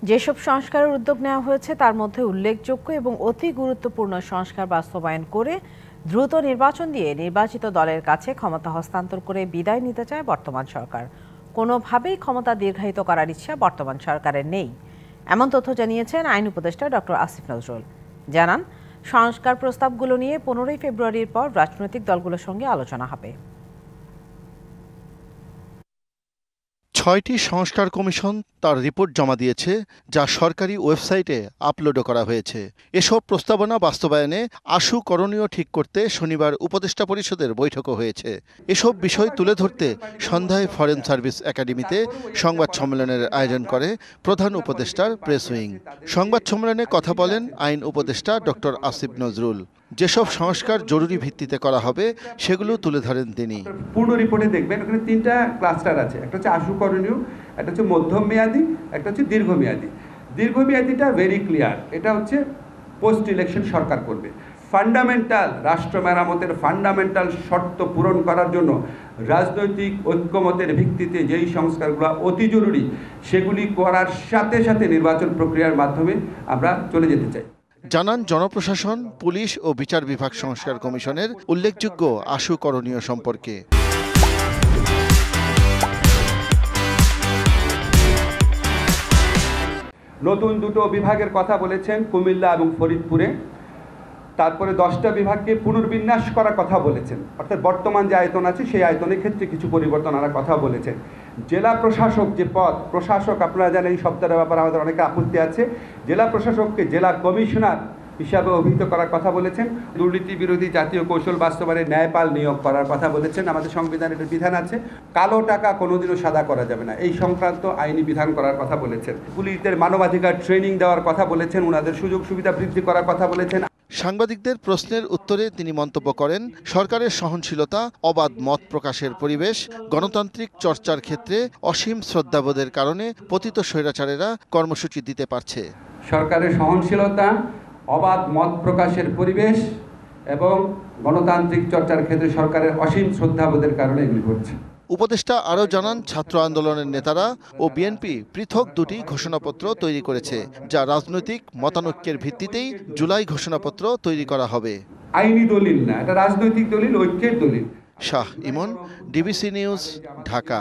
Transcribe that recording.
যেসব সংস্কারের উদ্যোগ নেওয়া হয়েছে তার মধ্যে উল্লেখযোগ্য এবং অতি গুরুত্বপূর্ণ সংস্কার বাস্তবায়ন করে দ্রুত নির্বাচন দিয়ে নির্বাচিত দলের কাছে ক্ষমতা হস্তান্তর করে বিদায় নিতে চায় বর্তমান সরকার। কোনোভাবেই ক্ষমতা দীর্ঘায়িত করার ইচ্ছা বর্তমান সরকারের নেই, এমন তথ্য জানিয়েছেন আইন উপদেষ্টা ডক্টর আসিফ নজরুল। জানান, সংস্কার প্রস্তাবগুলো নিয়ে 15 ফেব্রুয়ারির পর রাজনৈতিক দলগুলোর সঙ্গে আলোচনা হবে। ৬টি সংস্কার কমিশন তার রিপোর্ট জমা দিয়েছে, যা সরকারি ওয়েবসাইটে আপলোডও করা হয়েছে। এসব প্রস্তাবনা বাস্তবায়নে আশু করণীয় ঠিক করতে শনিবার উপদেষ্টা পরিষদের বৈঠকও হয়েছে। এসব বিষয় তুলে ধরতে সন্ধ্যায় ফরেন সার্ভিস একাডেমিতে সংবাদ সম্মেলনের আয়োজন করে প্রধান উপদেষ্টার প্রেস উইং। সংবাদ সম্মেলনে কথা বলেন আইন উপদেষ্টা ডক্টর আসিফ নজরুল। যেসব সংস্কার জরুরি ভিত্তিতে করা হবে সেগুলো তুলে ধরেন তিনি। পূর্ণ রিপোর্টে দেখবেন ওখানে 3টা ক্লাস্টার আছে। একটা হচ্ছে আশু করণীয়, একটা হচ্ছে মধ্যম মেয়াদী, একটা হচ্ছে দীর্ঘমেয়াদী। দীর্ঘমেয়াদীটা ভেরি ক্লিয়ার, এটা হচ্ছে পোস্ট ইলেকশন সরকার করবে। ফান্ডামেন্টাল রাষ্ট্র মেরামতের ফান্ডামেন্টাল শর্ত পূরণ করার জন্য রাজনৈতিক ঐক্যমতের ভিত্তিতে যেই সংস্কারগুলো অতি জরুরি সেগুলি করার সাথে সাথে নির্বাচন প্রক্রিয়ার মাধ্যমে আমরা চলে যেতে চাই। জানান, জনপ্রশাসন, পুলিশ ও বিচার বিভাগ সংস্কার কমিশনের উল্লেখযোগ্য আশু করণীয় সম্পর্কে। নতুন 2টো বিভাগের কথা বলেছেন কুমিল্লা এবং ফরিদপুরে। তারপরে 10টা বিভাগকে পুনর্বিন্যাস করার কথা বলেছেন, অর্থাৎ বর্তমান যে আয়তন আছে সেই আয়তনের ক্ষেত্রে কিছু পরিবর্তন আনার কথা বলেছেন। জেলা প্রশাসক যে পদ, প্রশাসক আপনারা জানেন এই শব্দের ব্যাপারে আমাদের অনেক আপত্তি আছে। জেলা প্রশাসককে জেলা কমিশনার হিসাবে অভিহিত করার কথা বলেছেন। দুর্নীতি বিরোধী জাতীয় কৌশল বাস্তবায়নে ন্যায়পাল নিয়োগ করার কথা বলেছেন। আমাদের সংবিধানের বিধান আছে, কালো টাকা কোনোদিনও সাদা করা যাবে না, এই সংক্রান্ত আইনি বিধান করার কথা বলেছেন। পুলিশদের মানবাধিকার ট্রেনিং দেওয়ার কথা বলেছেন, ওনাদের সুযোগ সুবিধা বৃদ্ধি করার কথা বলেছেন। সাংবাদিকদের প্রশ্নের উত্তরে তিনি মন্তব্য করেন, সরকারের সহনশীলতা, অবাধ মত প্রকাশের পরিবেশ, গণতান্ত্রিক চর্চার ক্ষেত্রে অসীম শ্রদ্ধাবোধের কারণে পতিত স্বৈরাচারেরা কর্মসূচি দিতে পারছে। সরকারের সহনশীলতা, অবাধ মত প্রকাশের পরিবেশ এবং গণতান্ত্রিক চর্চার ক্ষেত্রে সরকারের অসীম শ্রদ্ধাবোধের কারণে এগুলি ঘটছে। উপদেষ্টা আরও জানান, ছাত্র আন্দোলনের নেতারা ও বিএনপি পৃথক 2টি ঘোষণাপত্র তৈরি করেছে, যা রাজনৈতিক মতানৈক্যের ভিত্তিতেই জুলাই ঘোষণাপত্র তৈরি করা হবে। আইনি দলিল না, এটা রাজনৈতিক দলিল, ঐক্যের দলিল। শাহ ইমন, ডিবিসি নিউজ, ঢাকা।